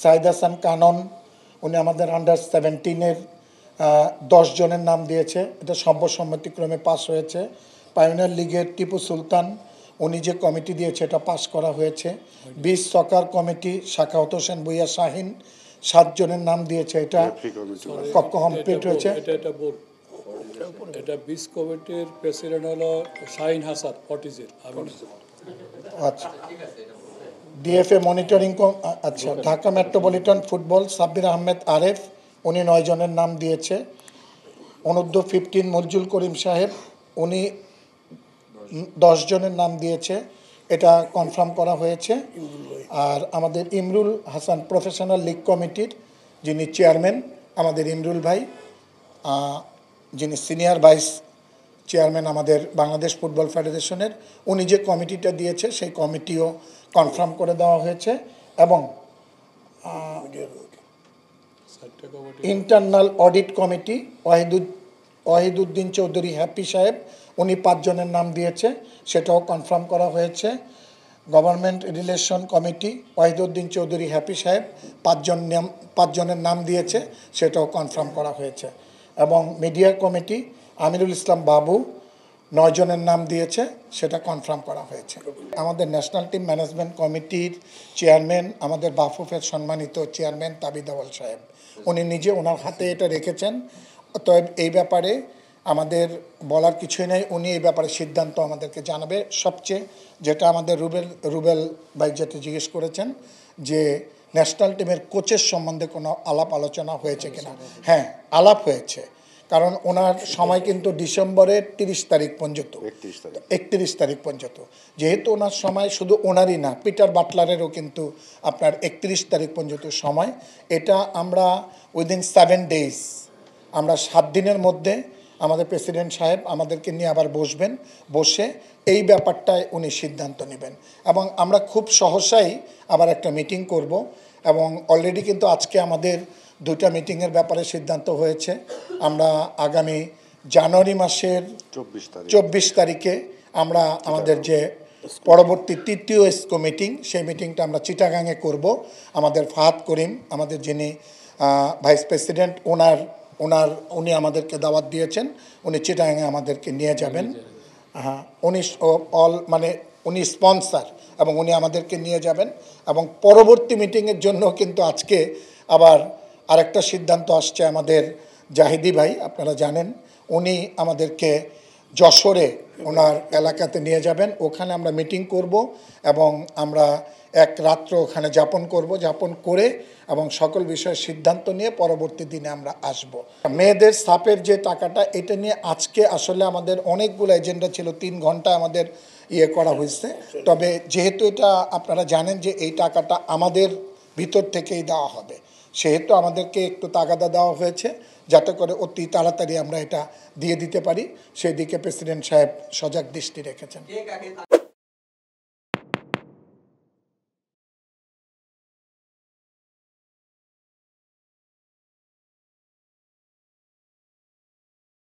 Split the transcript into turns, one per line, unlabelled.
সাইদ হাসান কানন, উনি আমাদের আন্ডার 17-এর 10 জনের নাম দিয়েছে, এটা সর্বসম্মতিক্রমে পাস হয়েছে। পাইওনিয়ার লিগের টিপু সুলতান, উনি যে কমিটি দিয়েছে এটা পাস করা হয়েছে। বিচ সকার কমিটি শাখাওয়াত হোসেন ভূঁইয়া শাহিন 7 জনের নাম দিয়েছে, এটা কমপ্লিট হয়েছে।
এটা বিচ কমিটির প্রেসিডেন্ট হলো শাহিন হাসান ফটিজের।
আচ্ছা, ডিএফএ মনিটরিং, আচ্ছা, ঢাকা মেট্রোপলিটন ফুটবল সাব্বির আহমেদ আরেফ, উনি 9 জনের নাম দিয়েছে। অনূর্ধ্ব 15 মলজুল করিম সাহেব, উনি 10 জনের নাম দিয়েছে, এটা কনফার্ম করা হয়েছে। আর আমাদের ইমরুল হাসান প্রফেশনাল লিগ কমিটির যিনি চেয়ারম্যান, আমাদের ইমরুল ভাই, যিনি সিনিয়র ভাইস চেয়ারম্যান আমাদের বাংলাদেশ ফুটবল ফেডারেশনের, উনি যে কমিটিটা দিয়েছে সেই কমিটিও কনফার্ম করে দেওয়া হয়েছে। এবং internal audit committee Wahiduddin Chowdhury happy সাহেব, উনি 5 জনের নাম দিয়েছে, সেটাও কনফার্ম করা হয়েছে। Government relation committee Wahiduddin Chowdhury happy সাহেব 5 জনের নাম দিয়েছে, সেটাও কনফার্ম করা হয়েছে। এবং মিডিয়া কমিটি আমিরুল ইসলাম বাবু 9 জনের নাম দিয়েছে, সেটা কনফার্ম করা হয়েছে। আমাদের ন্যাশনাল টিম ম্যানেজমেন্ট কমিটির চেয়ারম্যান আমাদের বাফুফের সম্মানিত চেয়ারম্যান তাবিদ আউয়াল সাহেব, উনি নিজে ওনার হাতে এটা রেখেছেন। অতএব এই ব্যাপারে আমাদের বলার কিছুই নেই, উনি এই ব্যাপারে সিদ্ধান্ত আমাদেরকে জানাবে। সবচেয়ে যেটা আমাদের রুবেল ভাই যেটা জিজ্ঞেস করেছেন যে ন্যাশনাল টিমের কোচের সম্বন্ধে কোনো আলাপ আলোচনা হয়েছে কিনা, হ্যাঁ আলাপ হয়েছে, কারণ ওনার সময় কিন্তু ডিসেম্বরের 30 তারিখ পর্যন্ত, 31 তারিখ পর্যন্ত, যেহেতু ওনার সময় শুধু ওনারই না, পিটার বাটলারেরও কিন্তু আপনার 31 তারিখ পর্যন্ত সময়। এটা আমরা উইদিন 7 ডেজ, আমরা 7 দিনের মধ্যে আমাদের প্রেসিডেন্ট সাহেব আমাদেরকে নিয়ে আবার বসবেন, বসে এই ব্যাপারটায় উনি সিদ্ধান্ত নেবেন। এবং আমরা খুব সহসাই আবার একটা মিটিং করব। এবং অলরেডি কিন্তু আজকে আমাদের 2টা মিটিংয়ের ব্যাপারে সিদ্ধান্ত হয়েছে। আমরা আগামী জানুয়ারি মাসের 24 তারিখে আমরা আমাদের যে পরবর্তী 3য় এসকো মিটিং, সেই মিটিংটা আমরা চিটাগাংয়ে করব। আমাদের ফাহাদ করিম আমাদের যিনি ভাইস প্রেসিডেন্ট, উনি আমাদেরকে দাওয়াত দিয়েছেন, উনি চিটাগাংয়ে আমাদেরকে নিয়ে যাবেন। হ্যাঁ, উনি স্পন্সর এবং উনি আমাদেরকে নিয়ে যাবেন। এবং পরবর্তী মিটিংয়ের জন্য কিন্তু আজকে আবার আরেকটা সিদ্ধান্ত আসছে আমাদের জাহিদি ভাই, আপনারা জানেন, উনি আমাদেরকে যশোরে ওনার এলাকাতে নিয়ে যাবেন, ওখানে আমরা মিটিং করব এবং আমরা এক রাত্র ওখানে যাপন করে এবং সকল বিষয়ে সিদ্ধান্ত নিয়ে পরবর্তী দিনে আমরা আসব। মেয়েদের সাপের যে টাকাটা, এটা নিয়ে আজকে আসলে আমাদের অনেকগুলো এজেন্ডা ছিল, 3 ঘন্টা আমাদের করা হয়েছে। তবে যেহেতু এটা আপনারা জানেন যে এই টাকাটা আমাদের ভিতর থেকেই দেওয়া হবে, সেহেতু আমাদেরকে একটু তাগাদা দেওয়া হয়েছে যাতে করে অতি তাড়াতাড়ি আমরা এটা দিয়ে দিতে পারি, সেদিকে প্রেসিডেন্ট সাহেব সজাগ দৃষ্টি রেখেছেন।